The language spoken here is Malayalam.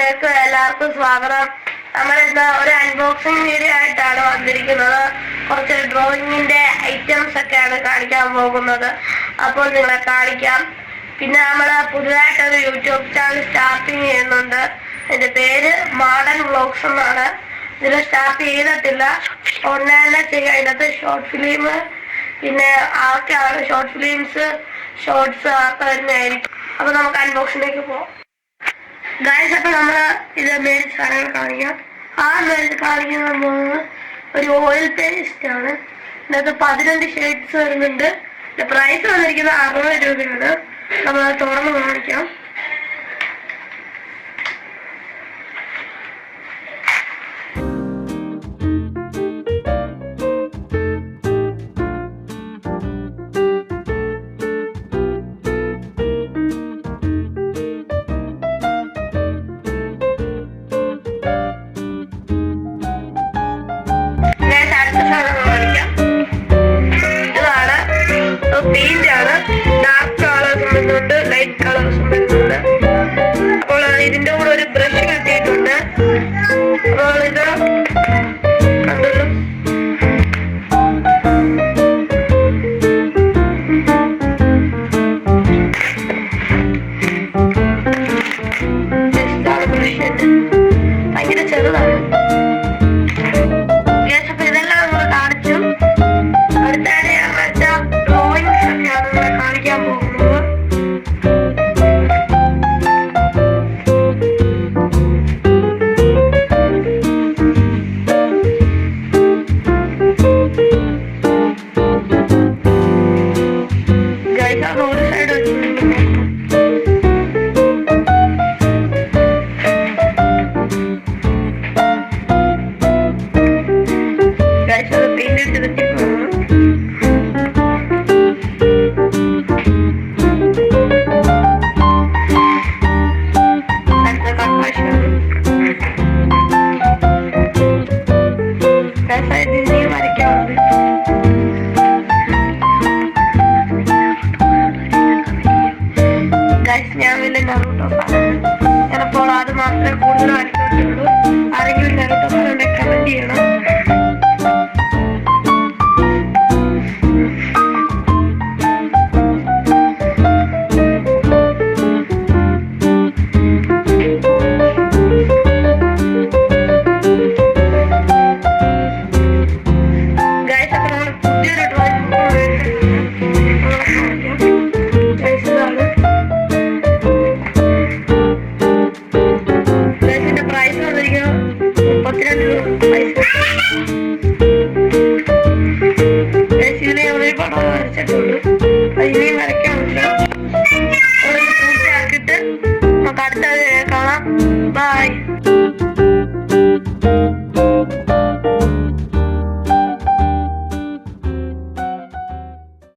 ചാനലിലേക്ക് എല്ലാവർക്കും സ്വാഗതം. നമ്മളിന്ന് ഒരു അൺബോക്സിംഗ് വീഡിയോ ആയിട്ടാണ് വന്നിരിക്കുന്നത്. കുറച്ച് ഡ്രോയിങ്ങിന്റെ ഐറ്റംസ് ഒക്കെയാണ് കാണിക്കാൻ പോകുന്നത്. അപ്പോൾ നിങ്ങളെ കാണിക്കാം. പിന്നെ നമ്മൾ പുതുതായിട്ടൊരു യൂട്യൂബ് ചാനൽ സ്റ്റാർട്ടിങ് ചെയ്യുന്നുണ്ട്. എൻ്റെ പേര് മോഡേൺ വ്ളോഗ്സ് എന്നാണ്. ഇതിൽ സ്റ്റാർട്ട് ചെയ്തിട്ടില്ല, ഓൺലൈനിൽ ചെയ്യാം. ഇതിനകത്ത് ഷോർട്ട് ഫിലിം, പിന്നെ ആർക്കാണ് ഷോർട്ട് ഫിലിംസ്, ഷോർട്സ് ഒക്കെ തന്നെയായിരിക്കും. അപ്പോൾ നമുക്ക് അൺബോക്സിലേക്ക് പോകാം. ഗൈസ്, അപ്പോൾ നമ്മൾ ഇത് മേടിച്ച സാധനങ്ങൾ കാണിക്കാം. മേടിച്ച് കാണിക്കുന്നത് ഒരു ഓയിൽ പേസ്റ്റ് ആണ്. ഇതിനകത്ത് 12 ഷെയ്ഡ്സ് വരുന്നുണ്ട്. പ്രൈസ് വന്നിരിക്കുന്നത് 60 രൂപയാണ്. നമ്മൾ തുറന്ന് കാണിക്കാം. പെയിന്റ് ആണ്. ഡാർക്ക് കളേഴ്സും വരുന്നുണ്ട്, ലൈറ്റ് കളേഴ്സും വരുന്നുണ്ട്. അപ്പോൾ ഇതിന്റെ കൂടെ ഒരു ബ്രഷ് കിട്ടിയിട്ടുണ്ട്. അപ്പോൾ ഇത് കണ്ടല്ലോ, ബ്രഷ് ഭയങ്കര ചെറുതാണ്. റോഡ് സൈഡ് പെയിന്റ് അടിച്ച് തെറ്റിപ്പോകുന്നു. വരയ്ക്കാറുണ്ട്. ഞാൻ വലിയ നറൂട്ടോ ഫാനാണ്. ചിലപ്പോൾ അത് മാത്രമേ കൂടുതൽ വരയ്ക്കുള്ളൂ. ആരെങ്കിലും നറൂട്ടോ ഫാനുണ്ടെങ്കിൽ കമന്റ് ചെയ്യണം. വരച്ചിട്ടുള്ളൂ. ഇനിയും വരയ്ക്കാനുണ്ട്. പൂർത്തിയാക്കിയിട്ട് നമുക്ക് അടുത്ത കാണാം. ബൈ.